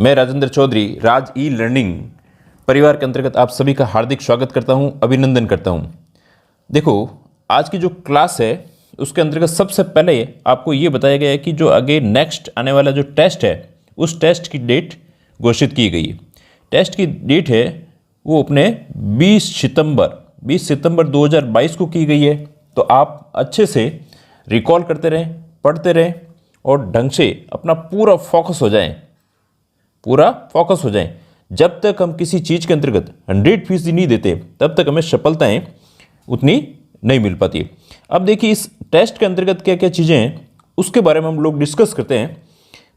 मैं राजेंद्र चौधरी राज e learning परिवार के अंतर्गत आप सभी का हार्दिक स्वागत करता हूं, अभिनंदन करता हूं। देखो, आज की जो क्लास है उसके अंतर्गत सबसे पहले आपको ये बताया गया है कि जो आगे नेक्स्ट आने वाला जो टेस्ट है उस टेस्ट की डेट घोषित की गई है। टेस्ट की डेट है वो अपने 20 सितंबर 2022 को की गई है। तो आप अच्छे से रिकॉल करते रहें, पढ़ते रहें और ढंग से अपना पूरा फोकस हो जाएं। जब तक हम किसी चीज़ के अंतर्गत 100% नहीं देते तब तक हमें सफलताएं उतनी नहीं मिल पाती। अब देखिए, इस टेस्ट के अंतर्गत क्या क्या चीज़ें हैं उसके बारे में हम लोग डिस्कस करते हैं।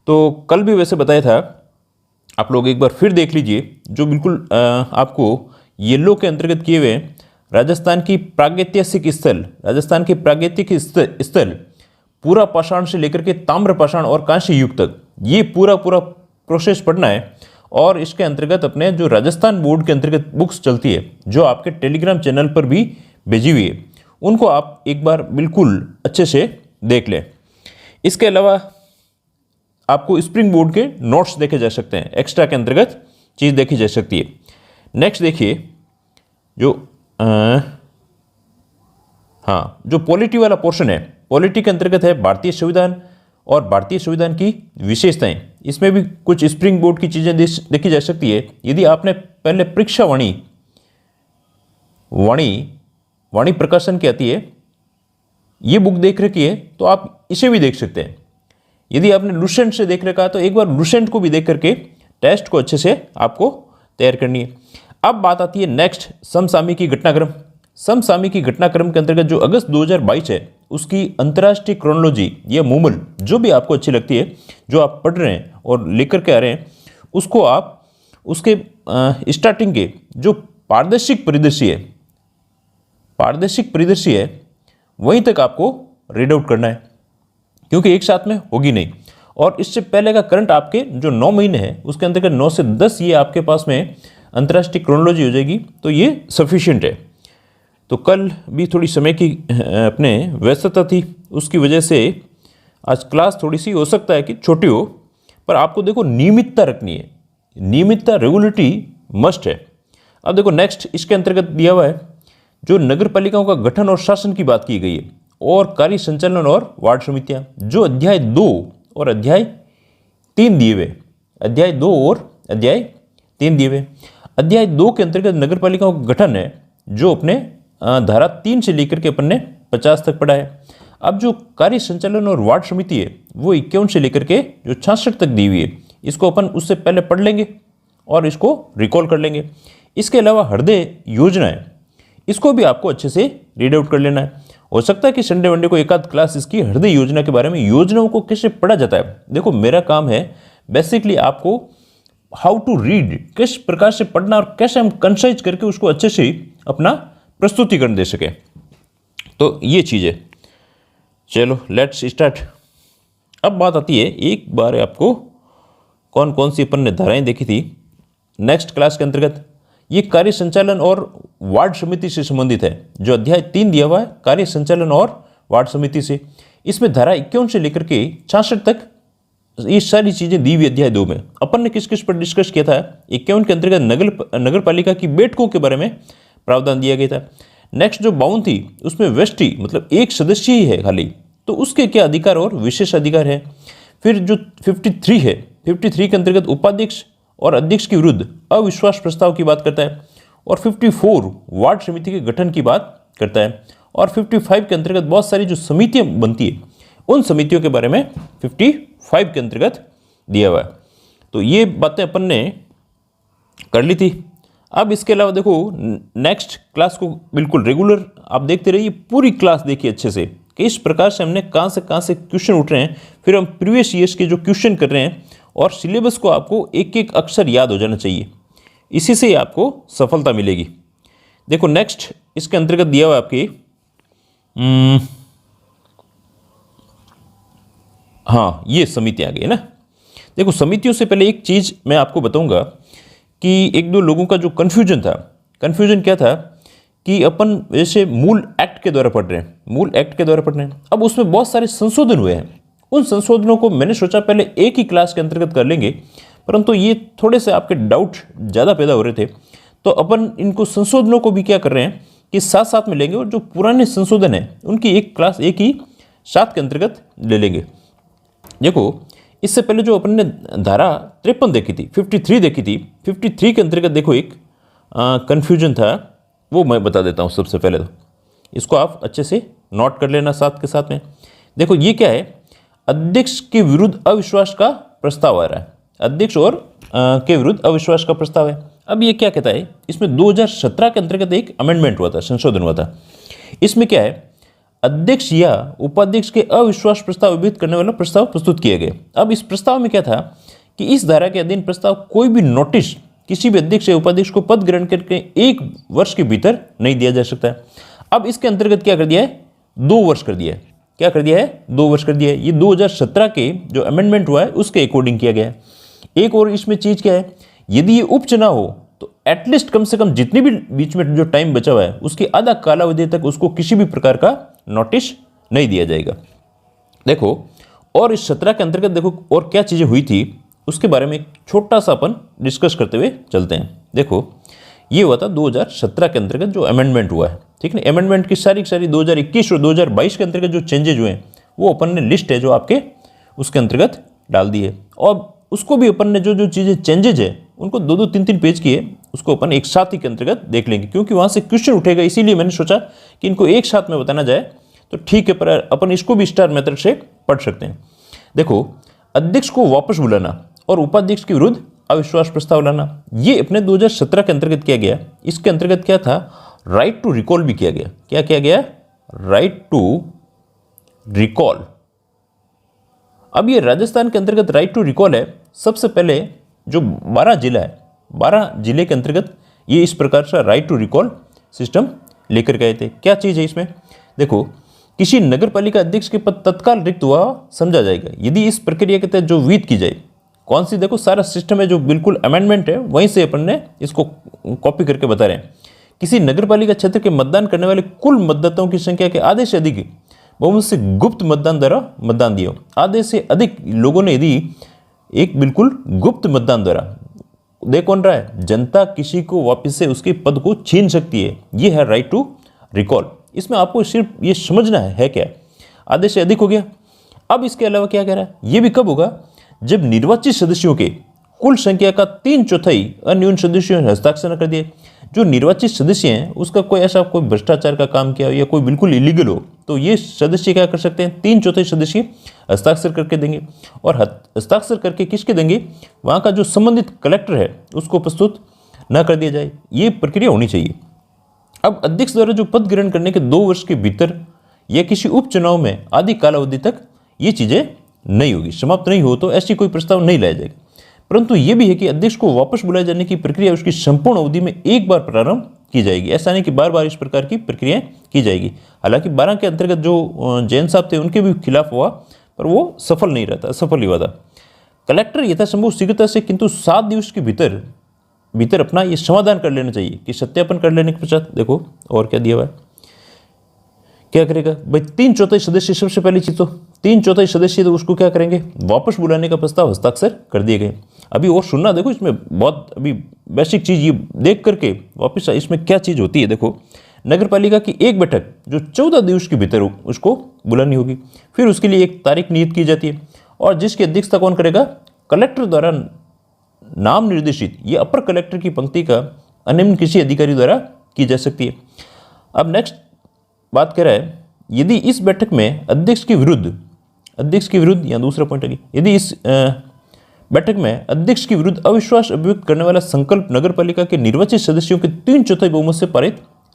तो कल भी वैसे बताया था, आप लोग एक बार फिर देख लीजिए, जो बिल्कुल आपको येलो के अंतर्गत किए हुए राजस्थान के प्रागैतिहासिक स्थल पूरा पाषाण से लेकर के ताम्र पाषाण और कांस्य युग तक ये पूरा प्रोसेस पढ़ना है। और इसके अंतर्गत अपने जो राजस्थान बोर्ड के अंतर्गत बुक्स चलती है जो आपके टेलीग्राम चैनल पर भी भेजी हुई है, उनको आप एक बार बिल्कुल अच्छे से देख लें। इसके अलावा आपको स्प्रिंग बोर्ड के नोट्स देखे जा सकते हैं, एक्स्ट्रा के अंतर्गत चीज़ देखी जा सकती है। नेक्स्ट देखिए, जो पॉलिटी वाला पोर्शन है, पॉलिटी के अंतर्गत है भारतीय संविधान और भारतीय संविधान की विशेषताएं। इसमें भी कुछ स्प्रिंग बोर्ड की चीज़ें देखी जा सकती है। यदि आपने पहले परीक्षा वाणी प्रकाशन की आती है ये बुक देख रखी है तो आप इसे भी देख सकते हैं। यदि आपने लुसेंट से देख रखा तो एक बार लुसेंट को भी देख करके टेस्ट को अच्छे से आपको तैयार करनी है। अब बात आती है नेक्स्ट, समसामयिकी घटनाक्रम। समसामयिकी घटनाक्रम के अंतर्गत जो अगस्त 2022 है उसकी अंतर्राष्ट्रीय क्रोनोलॉजी या मूमल जो भी आपको अच्छी लगती है, जो आप पढ़ रहे हैं और लेकर के आ रहे हैं, उसको आप उसके स्टार्टिंग के जो पारदर्शिक परिदृश्य है वहीं तक आपको रीड आउट करना है, क्योंकि एक साथ में होगी नहीं। और इससे पहले का करंट आपके जो 9 महीने हैं उसके अंतर्गत 9 से 10 ये आपके पास में अंतर्राष्ट्रीय क्रोनोलॉजी हो जाएगी, तो ये सफिशिएंट है। तो कल भी थोड़ी समय की अपने व्यस्तता थी, उसकी वजह से आज क्लास थोड़ी सी हो सकता है कि छोटी हो, पर आपको देखो नियमितता रखनी है, नियमितता रेगुलरिटी मस्ट है। अब देखो नेक्स्ट इसके अंतर्गत दिया हुआ है जो नगर पालिकाओं का गठन और शासन की बात की गई है और कार्य संचालन और वार्ड समितियां, जो अध्याय 2 और अध्याय 3 दिए हुए, अध्याय 2 और अध्याय 3 दिए हुए। अध्याय 2 के अंतर्गत नगर पालिकाओं का गठन है जो अपने धारा 3 से लेकर के अपन ने 50 तक पढ़ा है। अब जो कार्य संचालन और वार्ड समिति है वो 51 से लेकर के जो 66 तक दी हुई है, इसको अपन उससे पहले पढ़ लेंगे और इसको रिकॉल कर लेंगे। इसके अलावा हृदय योजना है, इसको भी आपको अच्छे से रीड आउट कर लेना है। हो सकता है कि संडे वनडे को एक आध क्लास इसकी हृदय योजना के बारे में, योजनाओं को कैसे पढ़ा जाता है। देखो, मेरा काम है बेसिकली आपको हाउ टू रीड, किस प्रकार से पढ़ना और कैसे हम कंसाइज करके उसको अच्छे से अपना प्रस्तुतिकरण दे सके, तो ये चीज़ है। चलो लेट्स स्टार्ट। अब बात आती है, एक बार आपको कौन कौन सी अपन ने धाराएं देखी थी नेक्स्ट क्लास के अंतर्गत। ये कार्य संचालन और वार्ड समिति से संबंधित है, जो अध्याय 3 दिया हुआ है कार्य संचालन और वार्ड समिति से। इसमें धारा 51 से लेकर के 66 तक ये सारी चीज़ें दी हुई अध्याय 2 में। अपन ने किस किस पर डिस्कस किया था? 51 के अंतर्गत नगर पालिका की बैठकों के बारे में प्रावधान दिया गया था। नेक्स्ट जो 52 थी उसमें व्यष्टि मतलब एक सदस्य ही है खाली, तो उसके क्या अधिकार और विशेष अधिकार है। फिर जो 53 है, 53 के अंतर्गत उपाध्यक्ष और अध्यक्ष के विरुद्ध अविश्वास प्रस्ताव की बात करता है। और 54 वार्ड समिति के गठन की बात करता है। और 55 के अंतर्गत बहुत सारी जो समितियां बनती है उन समितियों के बारे में 55 के अंतर्गत दिया हुआ है। तो ये बातें अपन ने कर ली थी। अब इसके अलावा देखो नेक्स्ट क्लास को बिल्कुल रेगुलर आप देखते रहिए, पूरी क्लास देखिए अच्छे से कि इस प्रकार से हमने कहाँ से क्वेश्चन उठ रहे हैं, फिर हम प्रीवियस ईयर्स के जो क्वेश्चन कर रहे हैं, और सिलेबस को आपको एक एक अक्षर याद हो जाना चाहिए, इसी से आपको सफलता मिलेगी। देखो नेक्स्ट इसके अंतर्गत दिया हुआ आपकी ये समिति आ गई है ना। देखो समितियों से पहले एक चीज़ मैं आपको बताऊंगा कि एक दो लोगों का जो कन्फ्यूजन क्या था कि अपन जैसे मूल एक्ट के द्वारा पढ़ रहे हैं, अब उसमें बहुत सारे संशोधन हुए हैं। उन संशोधनों को मैंने सोचा पहले एक ही क्लास के अंतर्गत कर लेंगे, परंतु ये थोड़े से आपके डाउट ज़्यादा पैदा हो रहे थे, तो अपन इनको संशोधनों को भी क्या कर रहे हैं कि साथ साथ में लेंगे और जो पुराने संशोधन है उनकी एक क्लास एक ही साथ के अंतर्गत ले लेंगे। देखो, इससे पहले जो अपन ने धारा 53 देखी थी, 53 देखी थी, 53 के अंतर्गत देखो एक कन्फ्यूजन था, वो मैं बता देता हूँ। सबसे पहले तो इसको आप अच्छे से नोट कर लेना साथ के साथ में। देखो ये क्या है, अध्यक्ष के विरुद्ध अविश्वास का प्रस्ताव आ रहा है, अध्यक्ष और के विरुद्ध अविश्वास का प्रस्ताव है। अब ये क्या कहता है, इसमें 2017 के अंतर्गत एक अमेंडमेंट हुआ था, संशोधन हुआ था। इसमें क्या है, अध्यक्ष या उपाध्यक्ष के अविश्वास प्रस्ताव विभिन्न करने वाला प्रस्ताव प्रस्तुत किए गए। अब इस प्रस्ताव में क्या था कि इस धारा के अधीन प्रस्ताव कोई भी नोटिस किसी भी अध्यक्ष या उपाध्यक्ष को पद ग्रहण करके 1 वर्ष के भीतर नहीं दिया जा सकता है। अब इसके अंतर्गत क्या कर दिया है, 2 वर्ष कर दिया है। क्या कर दिया है, 2 वर्ष कर दिया है। ये 2017 के जो अमेंडमेंट हुआ है उसके अकॉर्डिंग किया गया है। एक और इसमें चीज क्या है, यदि ये उपचुनाव हो तो एटलीस्ट कम से कम जितनी भी बीच में जो टाइम बचा हुआ है उसकी आधा कालावधि तक उसको किसी भी प्रकार का नोटिस नहीं दिया जाएगा। देखो, और इस 17 के अंतर्गत देखो और क्या चीजें हुई थी उसके बारे में एक छोटा सा अपन डिस्कस करते हुए चलते हैं। देखो, ये हुआ था 2017 के अंतर्गत जो अमेंडमेंट हुआ है, ठीक है। अमेंडमेंट की सारी 2021 और 2022 के अंतर्गत जो चेंजेज हुए हैं वो अपन ने लिस्ट है जो आपके उसके अंतर्गत डाल दी है, और उसको भी अपन ने जो जो चीज़ें चेंजेज है उनको 2-2, 3-3 पेज की है उसको अपन एक साथ ही के अंतर्गत देख लेंगे, क्योंकि वहाँ से क्वेश्चन उठेगा। इसीलिए मैंने सोचा कि इनको एक साथ में बताना जाए तो ठीक है, पर अपन इसको भी स्टार मेथड से पढ़ सकते हैं। देखो, अध्यक्ष को वापस बुलाना और उपाध्यक्ष के विरुद्ध अविश्वास प्रस्ताव लाना, ये अपने 2017 के अंतर्गत किया गया। इसके अंतर्गत क्या था, राइट टू रिकॉल भी किया गया। क्या किया गया, राइट टू रिकॉल। अब ये राजस्थान के अंतर्गत राइट टू रिकॉल है। सबसे पहले जो 12 जिला है, 12 जिले के अंतर्गत ये इस प्रकार से राइट टू रिकॉल सिस्टम लेकर गए थे। क्या चीज़ है इसमें, देखो, किसी नगर पालिका अध्यक्ष के पद तत्काल रिक्त हुआ समझा जाएगा यदि इस प्रक्रिया के तहत जो विहित की जाए। कौन सी, देखो सारा सिस्टम है जो बिल्कुल अमेंडमेंट है, वहीं से अपन ने इसको कॉपी करके बता रहे हैं। किसी नगर पालिका क्षेत्र के मतदान करने वाले कुल मतदाताओं की संख्या के आधे से अधिक बहुमत से गुप्त मतदान द्वारा मतदान दिया हो। आधे से अधिक लोगों ने यदि एक बिल्कुल गुप्त मतदान द्वारा, देख कौन रहा है, जनता किसी को वापस से उसके पद को छीन सकती है। ये है राइट टू रिकॉल। इसमें आपको सिर्फ ये समझना है क्या, आधे से अधिक हो गया। अब इसके अलावा क्या कह रहा है, ये भी कब होगा, जब निर्वाचित सदस्यों के कुल संख्या का 3/4 अन्यून सदस्यों ने हस्ताक्षर कर दिए। जो निर्वाचित सदस्य हैं उसका कोई ऐसा कोई भ्रष्टाचार का काम किया हो या कोई बिल्कुल इलीगल हो तो ये सदस्य क्या कर सकते हैं, 3/4 सदस्य हस्ताक्षर करके देंगे। और हस्ताक्षर करके किसके देंगे, वहाँ का जो संबंधित कलेक्टर है उसको प्रस्तुत न कर दिया जाए। ये प्रक्रिया होनी चाहिए। अब अध्यक्ष द्वारा जो पद ग्रहण करने के 2 वर्ष के भीतर या किसी उपचुनाव में आदि कालावधि तक ये चीज़ें नहीं होगी, समाप्त नहीं हो तो ऐसी कोई प्रस्ताव नहीं लाया जाएगा। परंतु यह भी है कि अध्यक्ष को वापस बुलाए जाने की प्रक्रिया उसकी संपूर्ण अवधि में एक बार प्रारंभ की जाएगी। ऐसा नहीं कि बार बार इस प्रकार की प्रक्रिया की जाएगी। हालांकि 12 के अंतर्गत जो जैन साहब थे उनके भी खिलाफ हुआ, पर वो सफल नहीं रहता, असफल ही हुआ था। कलेक्टर यथासंभव शीघ्रता से किंतु 7 दिवस के भीतर अपना ये समाधान कर लेना चाहिए कि सत्यापन कर लेने के पश्चात, देखो और क्या दिया हुआ है, क्या करेगा भाई, 3/4 सदस्य, सबसे पहली चीज तो 3/4 सदस्य, तो उसको क्या करेंगे, वापस बुलाने का प्रस्ताव हस्ताक्षर कर दिए गए। अभी और सुनना, देखो इसमें बहुत अभी बेसिक चीज ये देख करके वापस इसमें क्या चीज होती है। देखो, नगर पालिका की एक बैठक जो 14 दिवस के भीतर उसको बुलानी होगी, फिर उसके लिए एक तारीख नियत की जाती है और जिसकी अध्यक्षता कौन करेगा, कलेक्टर द्वारा नाम निर्देशित ये अपर कलेक्टर की पंक्ति का अन्य किसी अधिकारी द्वारा की जा सकती है। अब नेक्स्ट बात कर रहा है, यदि इस बैठक में अध्यक्ष के विरुद्ध या दूसरा पॉइंट है, यदि इस बैठक में अध्यक्ष के विरुद्ध अविश्वास अभिव्यक्त करने वाला संकल्प नगर पालिका के निर्वाचित सदस्यों के 3/4 बहुमत से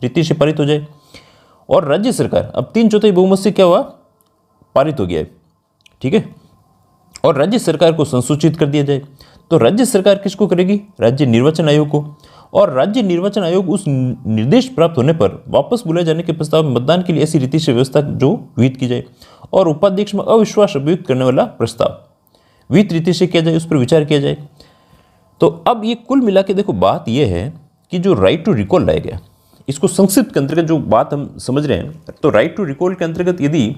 रीति से पारित हो जाए और राज्य सरकार, अब 3/4 बहुमत से क्या हुआ, पारित हो गया है, ठीक है, और राज्य सरकार को संसूचित कर दिया जाए। तो राज्य सरकार किसको करेगी, राज्य निर्वाचन आयोग को, और राज्य निर्वाचन आयोग उस निर्देश प्राप्त होने पर वापस बुलाए जाने के प्रस्ताव में मतदान के लिए ऐसी रीति से व्यवस्था जो विहित की जाए और उपाध्यक्ष में अविश्वास अभियुक्त करने वाला प्रस्ताव विहित रीति से किया जाए, उस पर विचार किया जाए। तो अब ये कुल मिला के देखो, बात यह है कि जो राइट टू रिकॉल लाया गया, इसको संक्षिप्त के अंतर्गत जो बात हम समझ रहे हैं, तो राइट टू रिकॉल के अंतर्गत यदि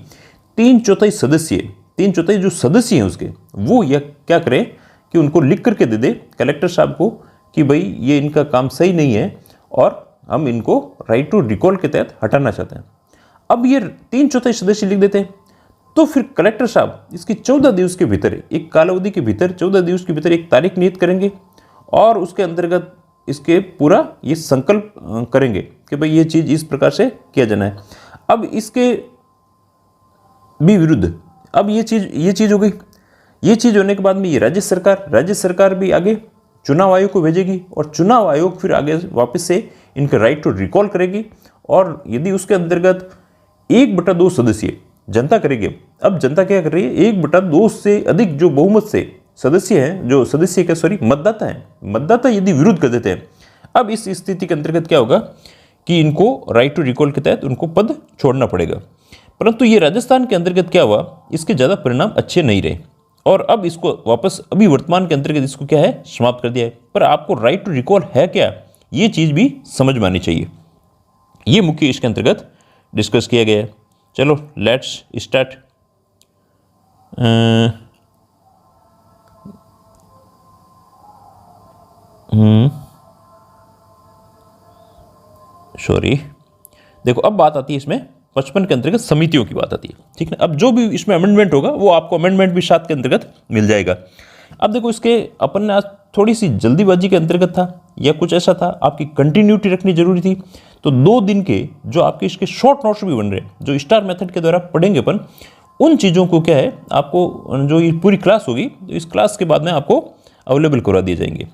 3/4 जो सदस्य हैं उसके, वो यह क्या करें कि उनको लिख करके दे दे कलेक्टर साहब को कि भाई ये इनका काम सही नहीं है और हम इनको राइट टू रिकॉल के तहत हटाना चाहते हैं। अब ये 3/4 सदस्य लिख देते हैं, तो फिर कलेक्टर साहब इसकी 14 दिवस के भीतर, एक कालावधि के भीतर 14 दिवस के भीतर एक तारीख नियत करेंगे और उसके अंतर्गत इसके पूरा ये संकल्प करेंगे कि भाई ये चीज़ इस प्रकार से किया जाना है। अब इसके भी विरुद्ध अब ये चीज़ हो गई। ये चीज़ होने के बाद में ये राज्य सरकार भी आगे चुनाव आयोग को भेजेगी और चुनाव आयोग फिर आगे वापस से इनके राइट टू रिकॉल करेगी और यदि उसके अंतर्गत 1/2 सदस्य जनता करेगी। अब जनता क्या कर रही है, 1/2 से अधिक जो बहुमत से सदस्य हैं, जो सदस्य के मतदाता हैं, मतदाता यदि विरोध कर देते हैं, अब इस स्थिति के अंतर्गत क्या होगा कि इनको राइट टू रिकॉल के तहत उनको पद छोड़ना पड़ेगा। परंतु ये राजस्थान के अंतर्गत क्या हुआ, इसके ज़्यादा परिणाम अच्छे नहीं रहे और अब इसको वापस अभी वर्तमान के अंतर्गत इसको क्या है, समाप्त कर दिया है। पर आपको राइट टू रिकॉल है क्या, ये चीज़ भी समझ में आनी चाहिए। ये मुख्य इसके अंतर्गत डिस्कस किया गया है। चलो लेट्स स्टार्ट। सॉरी, देखो अब बात आती है इसमें 55 के अंतर्गत समितियों की बात आती है, ठीक है। अब जो भी इसमें अमेंडमेंट होगा वो आपको अमेंडमेंट भी 7 के अंतर्गत मिल जाएगा। अब देखो इसके अपन ने आज थोड़ी सी जल्दीबाजी के अंतर्गत था या कुछ ऐसा था, आपकी कंटिन्यूटी रखनी जरूरी थी, तो 2 दिन के जो आपके इसके शॉर्ट नोट्स भी बन रहे हैं, जो स्टार मेथड के द्वारा पढ़ेंगे अपन, उन चीज़ों को क्या है आपको जो ये पूरी क्लास होगी तो इस क्लास के बाद में आपको अवेलेबल करवा दिए जाएंगे।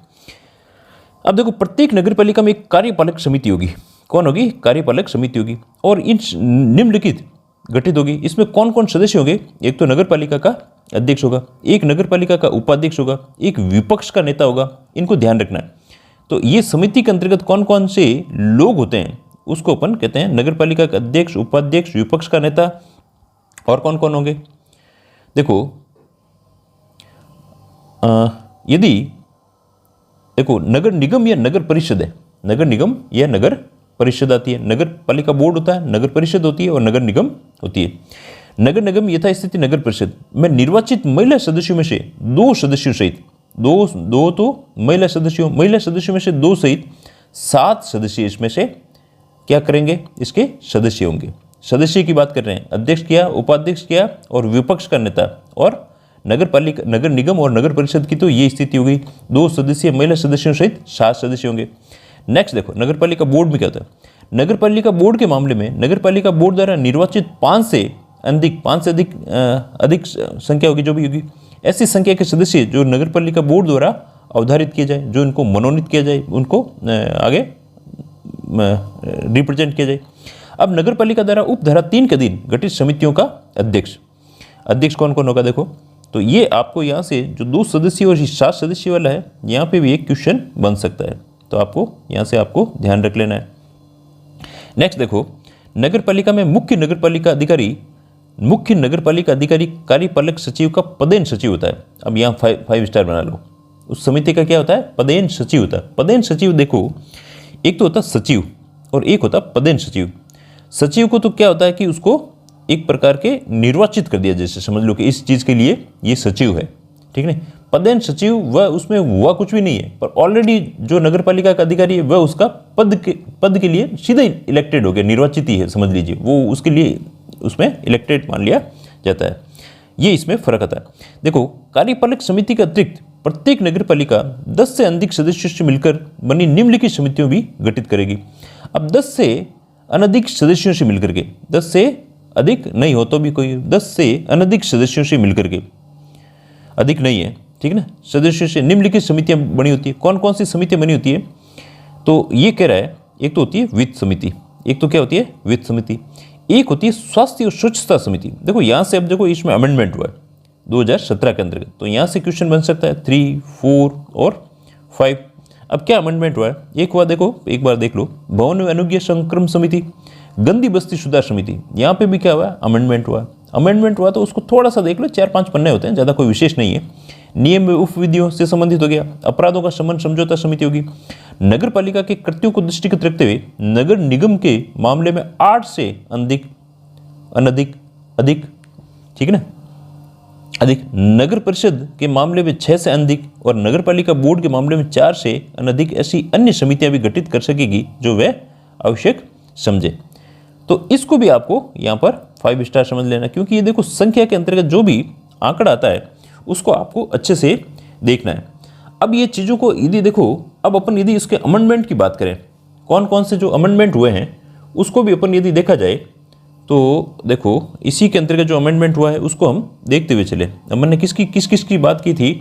अब देखो प्रत्येक नगर पालिका में एक कार्यपालक समिति होगी। कौन होगी, कार्यपालक समिति होगी और इन निम्नलिखित गठित होगी। इसमें कौन कौन सदस्य होंगे, एक तो नगर पालिका का अध्यक्ष होगा, एक नगर पालिका का उपाध्यक्ष होगा, एक विपक्ष का नेता होगा, इनको ध्यान रखना है। तो ये समिति के अंतर्गत कौन कौन से लोग होते हैं उसको अपन कहते हैं नगर पालिका का अध्यक्ष, उपाध्यक्ष, विपक्ष का नेता। और कौन कौन होंगे, देखो यदि देखो नगर निगम या नगर परिषद है, नगर निगम या नगर परिषद आती है, नगर पालिका बोर्ड होता है, नगर परिषद होती है और नगर निगम होती है। नगर निगम यथास्थिति नगर परिषद में निर्वाचित महिला सदस्यों में से 2 सदस्यों सहित दो तो महिला सदस्यों में से 2 सहित 7 सदस्य इसमें से क्या करेंगे, इसके सदस्य होंगे। सदस्य की बात कर रहे हैं, अध्यक्ष किया, उपाध्यक्ष किया और विपक्ष का नेता। और नगर पालिका, नगर निगम और नगर परिषद की तो ये स्थिति हो गई, 2 सदस्य महिला सदस्यों सहित 7 सदस्य होंगे। नेक्स्ट देखो नगर पालिका बोर्ड में क्या होता है। नगर पालिका बोर्ड के मामले में नगर पालिका बोर्ड द्वारा निर्वाचित 5 से अधिक संख्या होगी, जो भी होगी, ऐसी संख्या के सदस्य जो नगर पालिका बोर्ड द्वारा अवधारित किए जाए, जो इनको मनोनीत किया जाए, उनको आगे रिप्रेजेंट किया जाए। अब नगर पालिका द्वारा उपधारा 3 के अधीन गठित समितियों का अध्यक्ष कौन कौन होगा, देखो तो ये आपको यहाँ से जो 2 सदस्य और 7 सदस्य वाला है, यहाँ पे भी एक क्वेश्चन बन सकता है, तो आपको यहाँ से आपको ध्यान रख लेना है। नेक्स्ट देखो नगर पालिका में मुख्य नगर पालिका अधिकारी कार्यपालक सचिव का पदेन सचिव होता है। अब यहाँ 5 स्टार बना लो। उस समिति का क्या होता है, पदेन सचिव होता है। पदेन सचिव देखो एक तो होता है सचिव और एक होता है पदेन सचिव। सचिव को तो क्या होता है कि उसको एक प्रकार के निर्वाचित कर दिया, जैसे समझ लो कि इस चीज़ के लिए ये सचिव है, ठीक है। पदेन सचिव वह उसमें हुआ कुछ भी नहीं है, पर ऑलरेडी जो नगर पालिका का अधिकारी है वह उसका पद के लिए सीधा इलेक्टेड हो गया, निर्वाचित ही है, समझ लीजिए, वो उसके लिए उसमें इलेक्टेड मान लिया जाता है। ये इसमें फर्क आता है। देखो कार्यपालक समिति के अतिरिक्त प्रत्येक नगर पालिका 10 से अधिक सदस्यों से मिलकर बनी निम्नलिखित समितियों भी गठित करेगी। अब 10 से अनधिक सदस्यों से मिलकर के, 10 से अधिक नहीं हो तो भी कोई, 10 से अनधिक सदस्यों से मिलकर के, अधिक नहीं है, ठीक है ना, सदस्यों से निम्नलिखित समितियां बनी होती है। कौन कौन सी समितियां बनी होती है, तो ये कह रहा है एक तो होती है वित्त समिति, एक तो क्या होती है वित्त समिति, एक होती है स्वास्थ्य और स्वच्छता समिति। देखो यहाँ से अब देखो इसमें अमेंडमेंट हुआ है 2017 के अंतर्गत, तो यहाँ से क्वेश्चन बन सकता है 3, 4 और 5। अब क्या अमेंडमेंट हुआ है, एक हुआ देखो, एक बार देख लो, भवन एवं अनुज्ञा संक्रम समिति, गंदी बस्ती सुधार समिति, यहाँ पे भी क्या हुआ है, अमेंडमेंट हुआ तो उसको थोड़ा सा देख लो, 4-5 पन्ने होते हैं, ज़्यादा कोई विशेष नहीं है। नियम व उपविधियों से संबंधित हो गया, अपराधों का शमन समझौता समिति होगी। नगर पालिका के कृत्यों को दृष्टिगत रखते हुए नगर निगम के मामले में 8 से अधिक, ठीक है ना, अधिक, नगर परिषद के मामले में 6 से अधिक और नगर पालिका बोर्ड के मामले में 4 से अधिक ऐसी अन्य समितियां भी गठित कर सकेगी जो वह आवश्यक समझे। तो इसको भी आपको यहाँ पर 5 स्टार समझ लेना, क्योंकि ये देखो संख्या के अंतर्गत जो भी आंकड़ा आता है उसको आपको अच्छे से देखना है। अब ये चीज़ों को यदि देखो, अब अपन यदि इसके अमेंडमेंट की बात करें, कौन कौन से जो अमेंडमेंट हुए हैं उसको भी अपन यदि देखा जाए तो देखो इसी के अंतर्गत जो अमेंडमेंट हुआ है उसको हम देखते हुए चले। अपन ने किस किस की बात की थी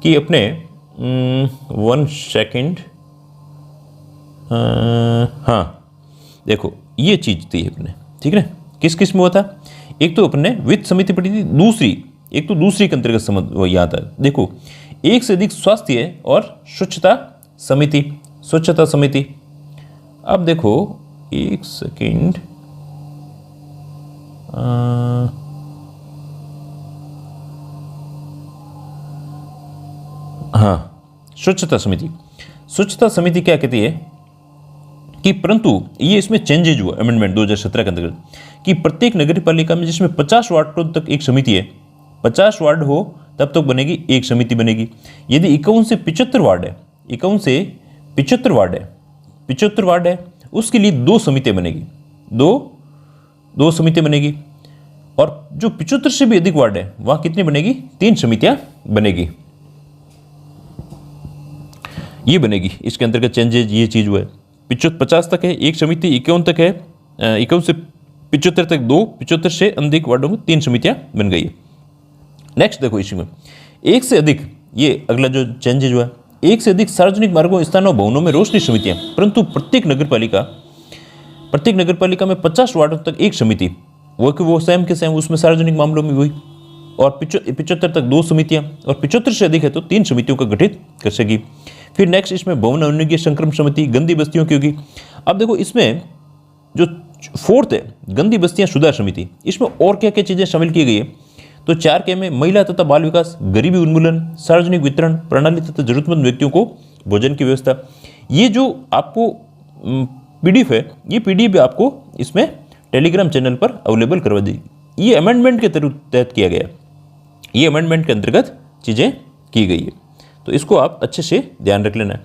कि अपने 1 सेकेंड, हाँ देखो ये चीज़ थी अपने, ठीक है, किस किस में हुआ था। एक तो अपने वित्त समिति पढ़ी थी, दूसरी के अंतर्गत समझ वो याद है। देखो एक से अधिक स्वास्थ्य और स्वच्छता समिति। अब देखो एक सेकेंड, हाँ स्वच्छता समिति क्या कहती है कि परंतु ये इसमें चेंजेज हुआ अमेंडमेंट 2017 के अंतर्गत कि प्रत्येक नगर पालिका में जिसमें 50 वार्डों तक एक समिति है, 50 वार्ड हो तब तक बनेगी एक समिति बनेगी। यदि 51 से 75 वार्ड है, 75 वार्ड है उसके लिए 2 समितियां बनेगी, दो समितियां बनेगी। और जो 75 से भी अधिक वार्ड है वहां कितनी बनेगी, 3 समितियां बनेगी, ये बनेगी। इसके अंतर्गत चेंजेज ये चीज हुआ है। 50 तक है एक समिति, 51 तक है, 51 से 75 तक 2, 75 से अधिक वार्डों में 3 समितियां बन गई है। नेक्स्ट देखो इसी में 1 से अधिक, ये अगला जो चेंजेज हुआ है, 1 से अधिक सार्वजनिक मार्गों, स्थानों, भवनों में रोशनी समितियां, परंतु प्रत्येक नगर पालिका में 50 वार्डों तक एक समिति, वो सेम के सेम उसमें सार्वजनिक मामलों में हुई। और 75 तक 2 समितियां, और 75 से अधिक है तो 3 समितियों का गठित कर सकेगी। फिर नेक्स्ट इसमें भवन अनुज्ञा संक्रमण समिति, गंदी बस्तियों की होगी। अब देखो इसमें जो 4th है गंदी बस्तियां सुधार समिति, इसमें और क्या क्या चीजें शामिल की गई है तो 4 के में महिला तथा बाल विकास, गरीबी उन्मूलन, सार्वजनिक वितरण प्रणाली तथा जरूरतमंद व्यक्तियों को भोजन की व्यवस्था। ये जो आपको पीडीएफ है, ये पीडीएफ भी आपको इसमें टेलीग्राम चैनल पर अवेलेबल करवा दी। ये अमेंडमेंट के तहत किया गया, ये अमेंडमेंट के अंतर्गत चीज़ें की गई है, तो इसको आप अच्छे से ध्यान रख लेना है।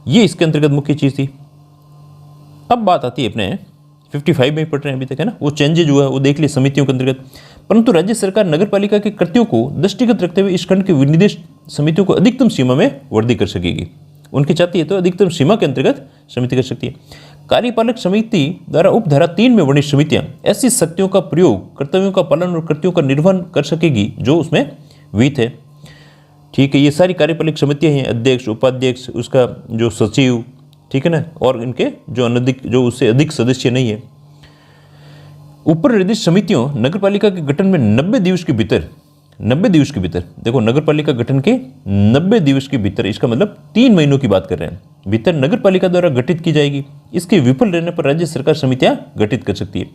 ये इसके अंतर्गत मुख्य चीज़ थी। अब बात आती है अपने 55 में पढ़ रहे हैं अभी तक, है ना, वो चेंजेज हुआ है वो देख लिए समितियों के अंतर्गत। परंतु राज्य सरकार नगर पालिका के कृत्यों को दृष्टिगत रखते हुए इस खंड के विनिर्देश समितियों को अधिकतम सीमा में वृद्धि कर सकेगी। उनकी चाहती है तो अधिकतम सीमा के अंतर्गत समिति कर सकती है। कार्यपालक समिति द्वारा उपधारा 3 में वर्णित समितियां ऐसी शक्तियों का प्रयोग, कर्तव्यों का पालन और कृत्यों का निर्वहन कर सकेगी जो उसमें विहित है। ठीक है, ये सारी कार्यपालक समितियां हैं, अध्यक्ष, उपाध्यक्ष, उसका जो सचिव, ठीक है ना, और इनके जो अनधिक, जो उससे अधिक सदस्य नहीं है। ऊपर निर्दिष्ट समितियों नगरपालिका के गठन में 90 दिवस के भीतर, देखो नगरपालिका गठन के 90 दिवस के भीतर, इसका मतलब 3 महीनों की बात कर रहे हैं, भीतर नगरपालिका द्वारा गठित की जाएगी। इसके विफल रहने पर राज्य सरकार समितियां गठित कर सकती है।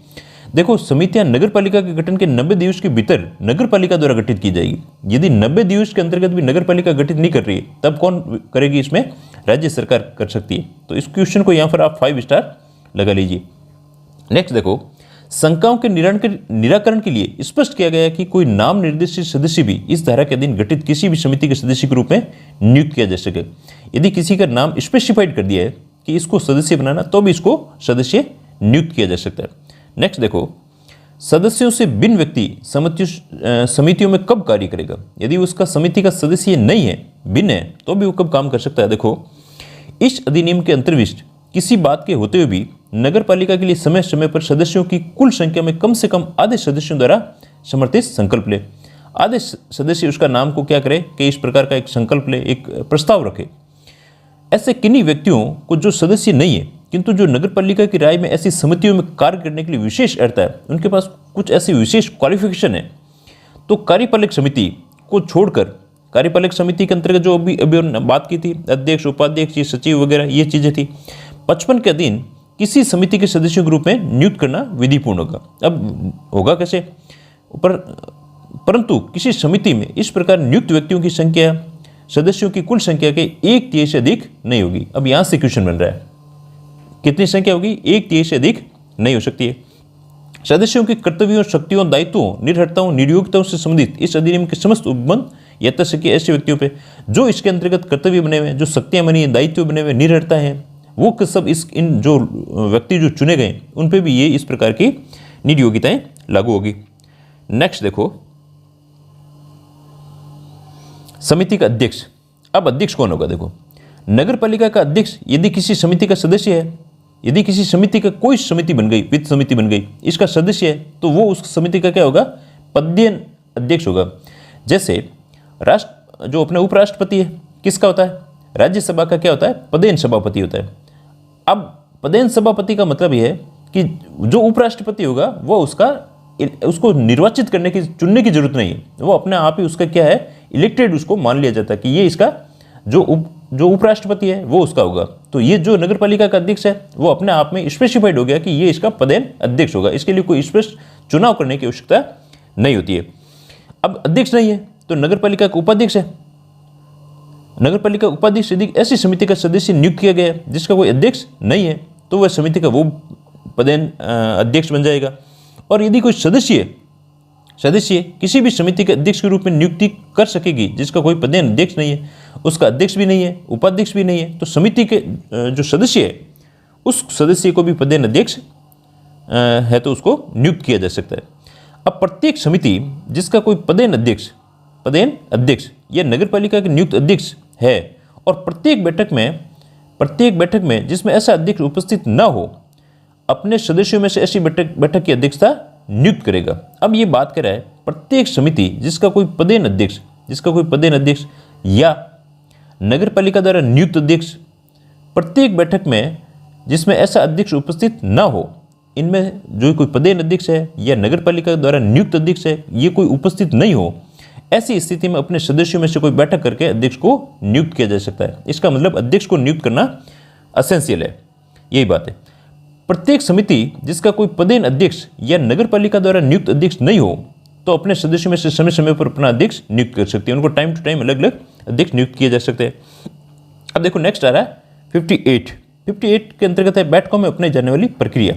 देखो समितियां नगरपालिका के गठन के 90 दिवस के भीतर नगरपालिका द्वारा गठित की जाएगी। यदि 90 दिवस के अंतर्गत भी नगरपालिका गठित नहीं कर रही है तब कौन करेगी, इसमें राज्य सरकार कर सकती है। तो इस क्वेश्चन को यहाँ पर आप 5 स्टार लगा लीजिए। नेक्स्ट देखो, शंकाओं के निराकरण के लिए स्पष्ट किया गया कि कोई नाम निर्देशित सदस्य भी इस धारा के अधीन गठित किसी भी समिति के सदस्य के रूप में नियुक्त किया जा सके। यदि किसी का नाम स्पेसिफाइड कर दिया है कि इसको सदस्य बनाना, तो भी इसको सदस्य नियुक्त किया जा सकता है। नेक्स्ट देखो, सदस्यों से भिन्न व्यक्ति समितियों में कब कार्य करेगा। यदि उसका समिति का सदस्य नहीं है, भिन्न है, तो भी वो कब काम कर सकता है। देखो इस अधिनियम के अंतर्विष्ट किसी बात के होते हुए भी नगर पालिका के लिए समय समय पर सदस्यों की कुल संख्या में कम से कम आधे सदस्यों द्वारा समर्थित संकल्प ले। आधे सदस्य उसका नाम को क्या करे कि इस प्रकार का एक संकल्प ले, एक प्रस्ताव रखे। ऐसे किन्हीं व्यक्तियों को जो सदस्य नहीं है किंतु जो नगर पालिका की राय में ऐसी समितियों में कार्य करने के लिए विशेष अर्हता है, उनके पास कुछ ऐसी विशेष क्वालिफिकेशन है, तो कार्यपालक समिति को छोड़कर, कार्यपालक समिति के अंतर्गत जो अभी बात की थी, अध्यक्ष, उपाध्यक्ष, सचिव वगैरह ये चीजें थी, 55 के अधीन किसी समिति के सदस्यों के रूप में नियुक्त करना विधिपूर्ण होगा। अब होगा कैसे, परंतु किसी समिति में इस प्रकार नियुक्त व्यक्तियों की संख्या सदस्यों की कुल संख्या के 1/3 से अधिक नहीं होगी। अब यहां से क्वेश्चन बन रहा है, कितनी संख्या होगी, 1/3 से अधिक नहीं हो सकती है। सदस्यों के कर्तव्यों, शक्तियों, दायित्वों, निर्भरताओं, नियोक्ताओं से संबंधित इस अधिनियम के समस्त उपबंध यथा शक्य ऐसे व्यक्तियों पे जो इसके अंतर्गत कर्तव्य बने हुए हैं, जो शक्तियां बनी हैं, दायित्व बने हुए, निर्भरता हैं, वो सब इन जो व्यक्ति जो चुने गए उन पे भी ये इस प्रकार की निज योग्यताएं लागू होगी। नेक्स्ट देखो, समिति का अध्यक्ष। अब अध्यक्ष कौन होगा? देखो, नगर पालिका का अध्यक्ष यदि किसी समिति का सदस्य है, यदि किसी समिति का कोई समिति बन गई, वित्त समिति बन गई, इसका सदस्य है, तो वो उस समिति का क्या होगा? पदेन अध्यक्ष होगा। जैसे जो अपने उपराष्ट्रपति है, किसका होता है? राज्यसभा का क्या होता है? पदेन सभापति होता है। अब पदेन सभापति का मतलब यह है कि जो उपराष्ट्रपति होगा वो उसको निर्वाचित करने की, चुनने की जरूरत नहीं है, वो अपने आप ही उसका क्या है? इलेक्टेड उसको मान लिया जाता है कि ये इसका जो उपराष्ट्रपति है वो उसका होगा। तो ये जो नगर पालिका का अध्यक्ष है वो अपने आप में स्पेसिफाइड हो गया कि ये इसका पदेन अध्यक्ष होगा। इसके लिए कोई स्पष्ट चुनाव करने की आवश्यकता नहीं होती है। अब अध्यक्ष नहीं है तो नगर पालिका का उपाध्यक्ष है। नगर पालिका उपाध्यक्ष यदि ऐसी समिति का सदस्य नियुक्त किया गया है जिसका कोई अध्यक्ष नहीं है तो वह समिति का वो पदेन अध्यक्ष बन जाएगा। और यदि कोई सदस्य किसी भी समिति के अध्यक्ष के रूप में नियुक्ति कर सकेगी जिसका कोई पदेन अध्यक्ष नहीं है, उसका अध्यक्ष भी नहीं है, उपाध्यक्ष भी नहीं है, तो समिति के जो सदस्य है उस सदस्य को भी पदेन अध्यक्ष है तो उसको नियुक्त किया जा सकता है। अब प्रत्येक समिति जिसका कोई पदेन अध्यक्ष या नगर पालिका के नियुक्त अध्यक्ष है और प्रत्येक बैठक में जिसमें ऐसा अध्यक्ष उपस्थित न हो, अपने सदस्यों में से ऐसी बैठक की अध्यक्षता नियुक्त करेगा। अब ये बात कर रहा है प्रत्येक समिति जिसका कोई पदेन अध्यक्ष या नगर पालिका द्वारा नियुक्त अध्यक्ष, प्रत्येक बैठक में जिसमें ऐसा अध्यक्ष उपस्थित न हो, इनमें जो कोई पदेन अध्यक्ष है या नगर पालिका द्वारा नियुक्त अध्यक्ष है, ये कोई उपस्थित नहीं हो, ऐसी स्थिति में अपने सदस्यों में से कोई बैठक करके अध्यक्ष को नियुक्त किया जा सकता है। इसका मतलब अध्यक्ष को नियुक्त करना असेंशियल है, यही बात है। प्रत्येक समिति जिसका कोई पदेन अध्यक्ष या नगर पालिका द्वारा नियुक्त अध्यक्ष नहीं हो तो अपने सदस्यों में से समय समय पर अपना अध्यक्ष नियुक्त कर सकती है। उनको टाइम टू टाइम अलग अलग अध्यक्ष नियुक्त किए जा सकते हैं। अब देखो नेक्स्ट आ रहा है 58 के अंतर्गत है बैठकों में अपनाई जाने वाली प्रक्रिया।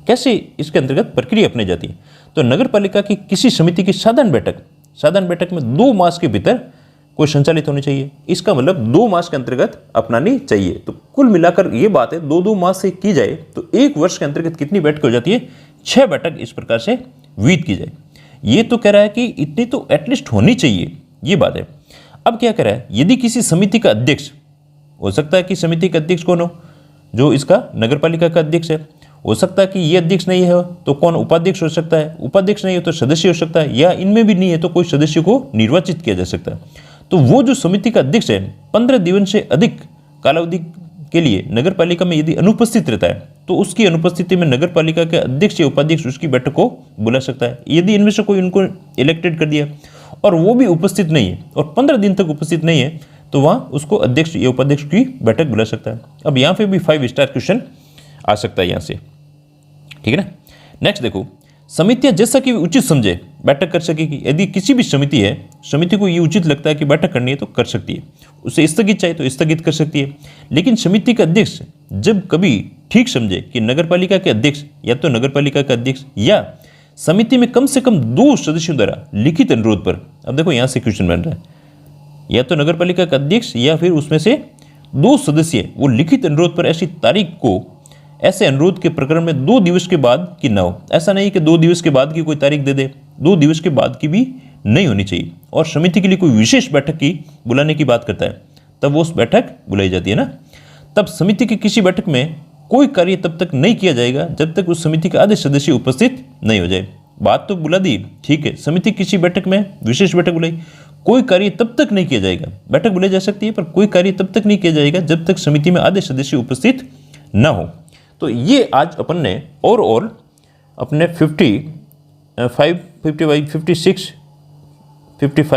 कैसे इसके अंतर्गत प्रक्रिया अपनाई जाती है? तो नगर पालिका की किसी समिति की साधारण बैठक में 2 मास के भीतर कोई संचालित होनी चाहिए। इसका मतलब 2 मास के अंतर्गत अपनानी चाहिए। तो कुल मिलाकर ये बात है 2 मास से की जाए तो 1 वर्ष के अंतर्गत कितनी बैठक हो जाती है? 6 बैठक इस प्रकार से विहित की जाए। ये तो कह रहा है कि इतनी तो एटलीस्ट होनी चाहिए, ये बात है। अब क्या कह रहा है? यदि किसी समिति का अध्यक्ष, हो सकता है कि समिति का अध्यक्ष कौन हो? जो इसका नगर पालिका का अध्यक्ष है। हो सकता है कि ये अध्यक्ष नहीं है तो कौन? उपाध्यक्ष हो सकता है। उपाध्यक्ष नहीं हो तो सदस्य हो सकता है, या इनमें भी नहीं है तो कोई सदस्य को निर्वाचित किया जा सकता है। तो वो जो समिति का अध्यक्ष है 15 दिन से अधिक कालावधि के लिए नगर पालिका में यदि अनुपस्थित रहता है तो उसकी अनुपस्थिति में नगर पालिका के अध्यक्ष या उपाध्यक्ष उसकी बैठक को बुला सकता है। यदि इनमें से कोई उनको इलेक्टेड कर दिया और वो भी उपस्थित नहीं है और 15 दिन तक उपस्थित नहीं है तो वहाँ उसको अध्यक्ष या उपाध्यक्ष की बैठक बुला सकता है। अब यहाँ पे भी 5 स्टार क्वेश्चन आ सकता है यहाँ से, ठीक है ना। नेक्स्ट देखो, समितियां जैसा कि उचित समझे बैठक कर सकेगी। यदि किसी भी समिति को ये उचित लगता है कि बैठक करनी है तो कर सकती है, उसे स्थगित चाहिए तो स्थगित कर सकती है। लेकिन समिति का अध्यक्ष जब कभी ठीक समझे कि नगर पालिका के अध्यक्ष या तो नगर पालिका का अध्यक्ष या समिति में कम से कम 2 सदस्यों द्वारा लिखित अनुरोध पर, अब देखो यहाँ से क्वेश्चन बन रहा है, या तो नगर पालिका का अध्यक्ष या फिर उसमें से 2 सदस्य वो लिखित अनुरोध पर ऐसी तारीख को, ऐसे अनुरोध के प्रकरण में 2 दिवस के बाद की न हो। ऐसा नहीं कि 2 दिवस के बाद की कोई तारीख दे दे, 2 दिवस के बाद की भी नहीं होनी चाहिए। और समिति के लिए कोई विशेष बैठक की बुलाने की बात करता है तब वो उस बैठक बुलाई जाती है ना। तब समिति की किसी बैठक में कोई कार्य तब तक नहीं किया जाएगा जब तक उस समिति के आधे सदस्य उपस्थित नहीं हो जाए। बात तो बुला दी, ठीक है, समिति किसी बैठक में विशेष बैठक बुलाई, कोई कार्य तब तक नहीं किया जाएगा। बैठक बुलाई जा सकती है पर कोई कार्य तब तक नहीं किया जाएगा जब तक समिति में आधे सदस्य उपस्थित न हो। तो ये आज अपन ने ओवरऑल अपने 55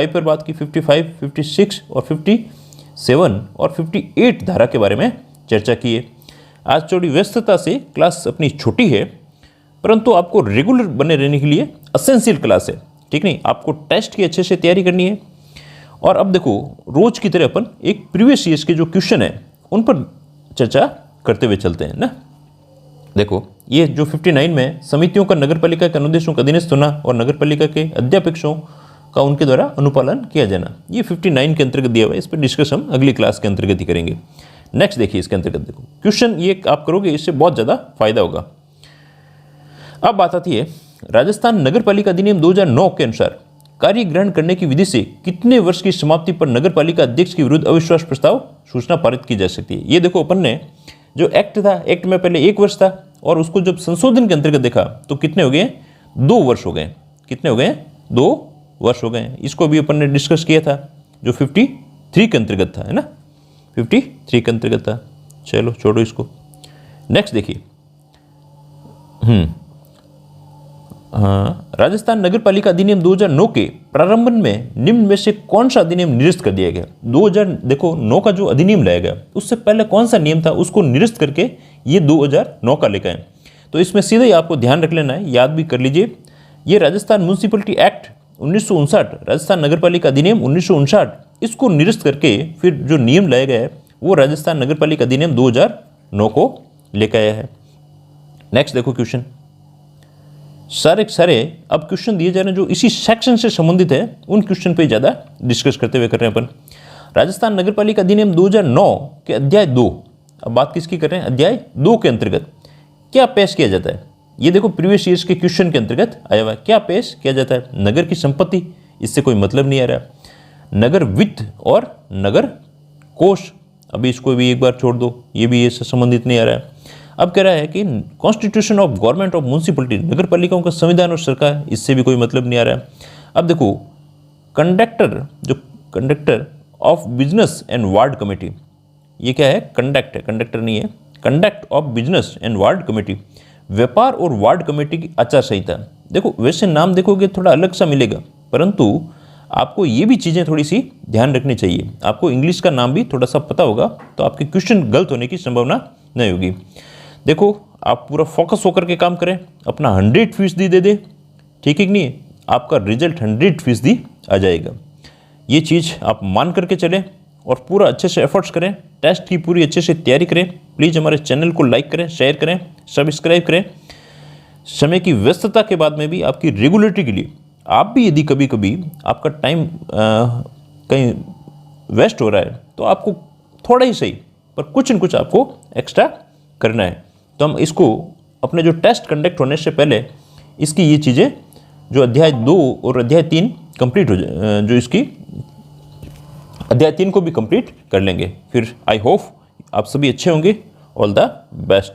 पर बात की, 55, 56 और 57 और 58 धारा के बारे में चर्चा की है। आज थोड़ी व्यस्तता से क्लास अपनी छोटी है परंतु आपको रेगुलर बने रहने के लिए असेंशियल क्लास है, ठीक नहीं। आपको टेस्ट की अच्छे से तैयारी करनी है। और अब देखो रोज की तरह अपन एक प्रीवियस ईयर्स के जो क्वेश्चन है उन पर चर्चा करते हुए चलते हैं ना। देखो ये जो 59 में समितियों का नगरपालिका के अनुदेशों का अधीनस्थ होना और नगरपालिका के अध्यापकों का उनके द्वारा अनुपालन किया जाना, ये 59 के अंतर्गत दिया हुआ है। इस पर डिस्कस हम अगली क्लास के अंतर्गत ही करेंगे। नेक्स्ट देखिए, इसके अंतर्गत देखो क्वेश्चन ये आप करोगे, इससे बहुत ज़्यादा फायदा होगा। अब बात आती है, राजस्थान नगरपालिका अधिनियम 2009 के अनुसार कार्य ग्रहण करने की विधि से कितने वर्ष की समाप्ति पर नगरपालिका अध्यक्ष के विरुद्ध अविश्वास प्रस्ताव सूचना पारित की जा सकती है। ये देखो अपन ने जो एक्ट था, एक्ट में पहले 1 वर्ष था और उसको जब संशोधन के अंतर्गत देखा तो कितने हो गए, 2 वर्ष हो गए। कितने हो गए, 2 वर्ष हो गए। इसको भी अपन ने डिस्कस किया था जो 53 के अंतर्गत था, है ना, 53 के अंतर्गत था। चलो छोड़ो इसको। नेक्स्ट देखिए, राजस्थान नगरपालिका अधिनियम 2009 के प्रारंभ में निम्न में से कौन सा अधिनियम निरस्त कर दिया गया। 2009 का जो अधिनियम लाया गया उससे पहले कौन सा नियम था उसको निरस्त करके ये 2009 का लेकर आए। तो इसमें सीधे ही आपको ध्यान रख लेना है, याद भी कर लीजिए। ये राजस्थान म्यूनिसिपलिटी एक्ट 1959, राजस्थान नगरपालिका अधिनियम 1959, इसको निरस्त करके फिर जो नियम लाया गया है वो राजस्थान नगरपालिका अधिनियम 2009 को लेकर आया है। नेक्स्ट देखो क्वेश्चन, सारे अब क्वेश्चन दिए जा रहे हैं जो इसी सेक्शन से संबंधित है, उन क्वेश्चन पे ज़्यादा डिस्कस करते हुए कर रहे हैं अपन। राजस्थान नगरपालिका अधिनियम 2009 के अध्याय 2, अब बात किसकी कर रहे हैं, अध्याय 2 के अंतर्गत क्या पेश किया जाता है। ये देखो प्रीवियस ईयर्स के क्वेश्चन के अंतर्गत आया हुआ है। क्या पेश किया जाता है, नगर की संपत्ति, इससे कोई मतलब नहीं आ रहा। नगर वित्त और नगर कोष, अभी इसको भी एक बार छोड़ दो, ये भी इससे संबंधित नहीं आ रहा है। अब कह रहा है कि constitution of government of municipality, नगर पालिकाओं का संविधान और सरकार, इससे भी कोई मतलब नहीं आ रहा है। अब देखो conductor of business and ward committee, ये क्या है, कंडक्ट है, कंडक्टर नहीं है, conduct of business and ward committee, व्यापार और वार्ड कमेटी की आचार संहिता। देखो वैसे नाम देखोगे थोड़ा अलग सा मिलेगा, परंतु आपको ये भी चीज़ें थोड़ी सी ध्यान रखनी चाहिए। आपको इंग्लिश का नाम भी थोड़ा सा पता होगा तो आपके क्वेश्चन गलत होने की संभावना नहीं होगी। देखो आप पूरा फोकस होकर के काम करें, अपना 100% दे दे, ठीक है कि नहीं, आपका रिजल्ट 100% आ जाएगा। ये चीज़ आप मान करके चलें और पूरा अच्छे से एफर्ट्स करें, टेस्ट की पूरी अच्छे से तैयारी करें। प्लीज़ हमारे चैनल को लाइक करें, शेयर करें, सब्सक्राइब करें। समय की व्यस्तता के बाद में भी आपकी रेगुलरिटी के लिए आप भी यदि कभी कभी आपका टाइम कहीं वेस्ट हो रहा है तो आपको थोड़ा ही सही पर कुछ न कुछ आपको एक्स्ट्रा करना है। तो हम इसको अपने जो टेस्ट कंडक्ट होने से पहले इसकी ये चीज़ें जो अध्याय 2 और अध्याय 3 कंप्लीट हो जाए, जो इसकी अध्याय 3 को भी कंप्लीट कर लेंगे। फिर आई होप आप सभी अच्छे होंगे। All the best.